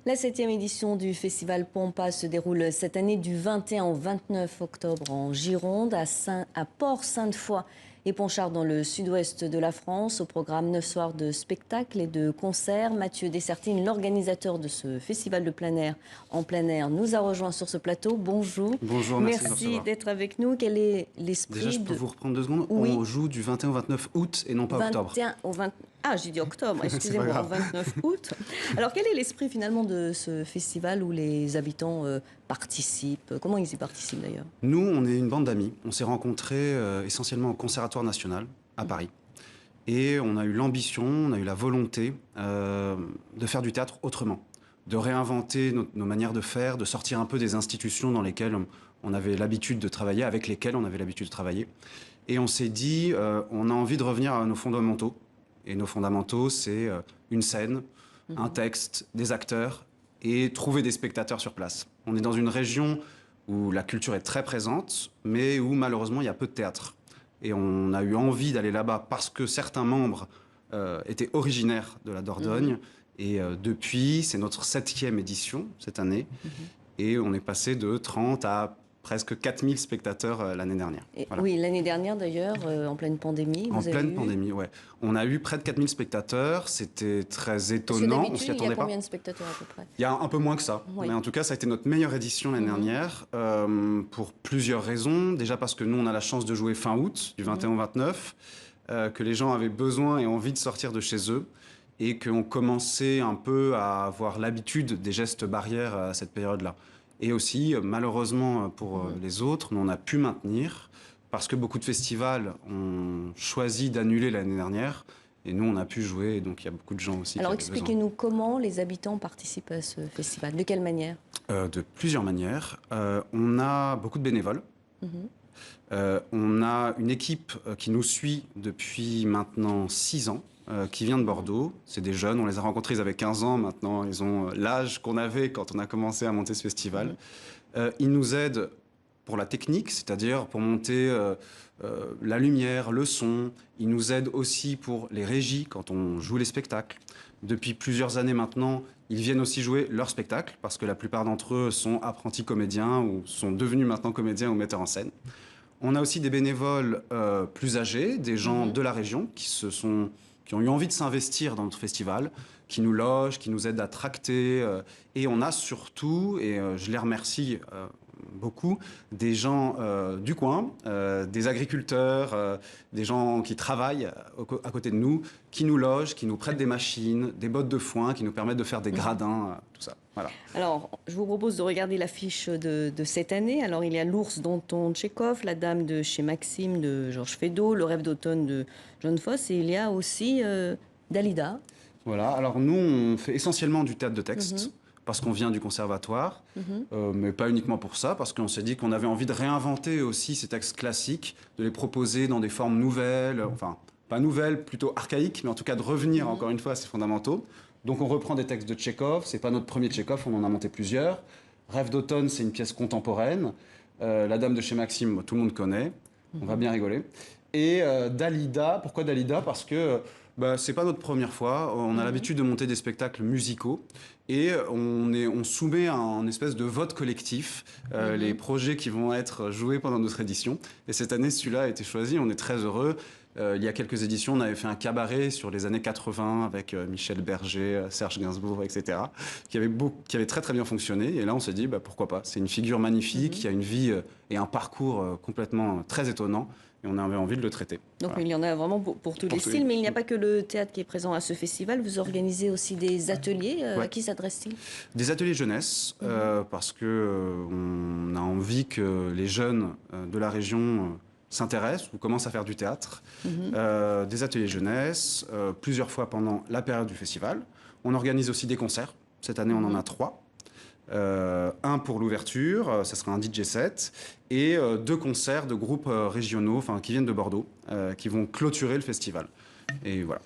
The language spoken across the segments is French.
La 7e édition du Festival Pampa se déroule cette année du 21 au 29 octobre en Gironde, à Port-Sainte-Foy et Pontchartres dans le sud-ouest de la France. Au programme 9 soirs de spectacles et de concerts. Mathieu Dessertine, l'organisateur de ce festival de plein air en plein air, nous a rejoint sur ce plateau. Bonjour. Bonjour, merci d'être avec nous. Quel est l'esprit Déjà, je peux vous reprendre 2 secondes. Oui. On joue du 21 au 29 août et non pas octobre. 21 au 20... Ah, j'ai dit octobre, excusez-moi, 29 août. Alors, quel est l'esprit finalement de ce festival où les habitants participent? Comment ils y participent d'ailleurs? Nous, on est une bande d'amis. On s'est rencontrés essentiellement au Conservatoire national à Paris. Et on a eu l'ambition, on a eu la volonté de faire du théâtre autrement, de réinventer nos manières de faire, de sortir un peu des institutions dans lesquelles on avait l'habitude de travailler, avec lesquelles on avait l'habitude de travailler. Et on s'est dit, on a envie de revenir à nos fondamentaux. Et nos fondamentaux, c'est une scène, un texte, des acteurs et trouver des spectateurs sur place. On est dans une région où la culture est très présente, mais où malheureusement il y a peu de théâtre. Et on a eu envie d'aller là-bas parce que certains membres étaient originaires de la Dordogne. Et depuis, c'est notre 7e édition cette année. Et on est passé de 30 à presque 4000 spectateurs l'année dernière. Voilà. Oui, l'année dernière d'ailleurs, en pleine pandémie. En pleine pandémie, ouais. On a eu près de 4000 spectateurs, c'était très étonnant, on s'y attendait pas. Il y a combien de spectateurs à peu près? Il y a un peu moins que ça, oui. Mais en tout cas ça a été notre meilleure édition l'année dernière, pour plusieurs raisons. Déjà parce que nous on a la chance de jouer fin août, du 21 au 29, que les gens avaient besoin et envie de sortir de chez eux, et qu'on commençait un peu à avoir l'habitude des gestes barrières à cette période-là. Et aussi, malheureusement pour les autres, on a pu maintenir, parce que beaucoup de festivals ont choisi d'annuler l'année dernière, et nous, on a pu jouer, et donc il y a beaucoup de gens aussi. Alors expliquez-nous comment les habitants participent à ce festival, de quelle manière? De plusieurs manières. On a beaucoup de bénévoles. On a une équipe qui nous suit depuis maintenant 6 ans. Qui vient de Bordeaux. C'est des jeunes, on les a rencontrés, ils avaient 15 ans, maintenant ils ont l'âge qu'on avait quand on a commencé à monter ce festival. Ils nous aident pour la technique, c'est-à-dire pour monter la lumière, le son. Ils nous aident aussi pour les régies, quand on joue les spectacles. Depuis plusieurs années maintenant, ils viennent aussi jouer leurs spectacles, parce que la plupart d'entre eux sont apprentis comédiens ou sont devenus maintenant comédiens ou metteurs en scène. On a aussi des bénévoles plus âgés, des gens de la région qui ont eu envie de s'investir dans notre festival, qui nous logent, qui nous aident à tracter. Et on a surtout, et je les remercie beaucoup, des gens du coin, des agriculteurs, des gens qui travaillent à côté de nous, qui nous logent, qui nous prêtent des machines, des bottes de foin, qui nous permettent de faire des gradins, tout ça. Voilà. Alors, je vous propose de regarder l'affiche de cette année. Alors, il y a L'Ours d'Anton Tchekhov, La Dame de chez Maxime de Georges Feydeau, Le Rêve d'automne de John Fosse, et il y a aussi Dalida. Voilà, alors nous, on fait essentiellement du théâtre de texte, parce qu'on vient du conservatoire, mais pas uniquement pour ça, parce qu'on s'est dit qu'on avait envie de réinventer aussi ces textes classiques, de les proposer dans des formes nouvelles, enfin, pas nouvelles, plutôt archaïques, mais en tout cas de revenir encore une fois à ces fondamentaux. Donc on reprend des textes de Tchekhov, c'est pas notre premier Tchekhov, on en a monté plusieurs. Rêve d'automne, c'est une pièce contemporaine. La Dame de chez Maxime, tout le monde connaît, on va bien rigoler. Et Dalida, pourquoi Dalida? Parce que c'est pas notre première fois, on a l'habitude de monter des spectacles musicaux et on soumet un espèce de vote collectif les projets qui vont être joués pendant notre édition. Et cette année, celui-là a été choisi, on est très heureux. Il y a quelques éditions, on avait fait un cabaret sur les années 80 avec Michel Berger, Serge Gainsbourg, etc., qui avait très très bien fonctionné. Et là, on s'est dit, pourquoi pas? C'est une figure magnifique, qui a une vie et un parcours complètement très étonnant. Et on avait envie de le traiter. Donc il y en a vraiment pour tous les styles, mais il n'y a pas que le théâtre qui est présent à ce festival. Vous organisez aussi des ateliers. À qui s'adresse-t-il? Des ateliers jeunesse, parce qu'on a envie que les jeunes de la région s'intéressent ou commencent à faire du théâtre. Des ateliers jeunesse, plusieurs fois pendant la période du festival. On organise aussi des concerts. Cette année, on en a 3. Un pour l'ouverture, ça sera un DJ set, et 2 concerts de groupes régionaux, qui viennent de Bordeaux, qui vont clôturer le festival. Et voilà.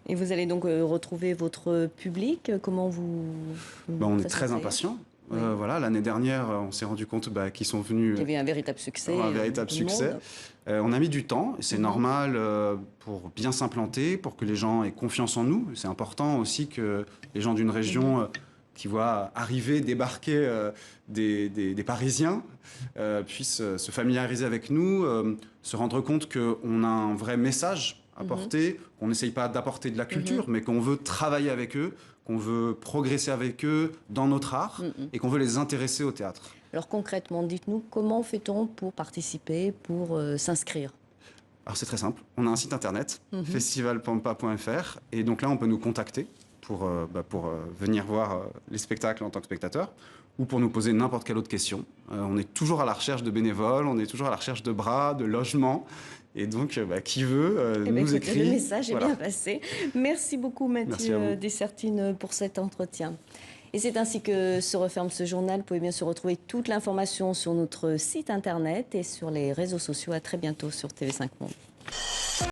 Et vous allez donc retrouver votre public. Comment on est très impatients. Voilà, l'année dernière, on s'est rendu compte qu'ils sont venus... Il y avait un véritable succès. Un véritable succès. On a mis du temps, c'est normal pour bien s'implanter, pour que les gens aient confiance en nous. C'est important aussi que les gens d'une région qui voit arriver, débarquer des Parisiens, puissent se familiariser avec nous, se rendre compte qu'on a un vrai message à porter, qu'on n'essaye pas d'apporter de la culture, mais qu'on veut travailler avec eux, qu'on veut progresser avec eux dans notre art et qu'on veut les intéresser au théâtre. Alors concrètement, dites-nous, comment fait-on pour participer, pour s'inscrire? Alors c'est très simple, on a un site internet, festivalpampa.fr, et donc là on peut nous contacter pour venir voir les spectacles en tant que spectateur, ou pour nous poser n'importe quelle autre question. On est toujours à la recherche de bénévoles, on est toujours à la recherche de bras, de logements, et donc qui veut nous écrit. Le message est bien passé. Merci beaucoup Mathieu Dessertine pour cet entretien. Et c'est ainsi que se referme ce journal. Vous pouvez bien sûr retrouver toute l'information sur notre site internet et sur les réseaux sociaux. À très bientôt sur TV5 Monde.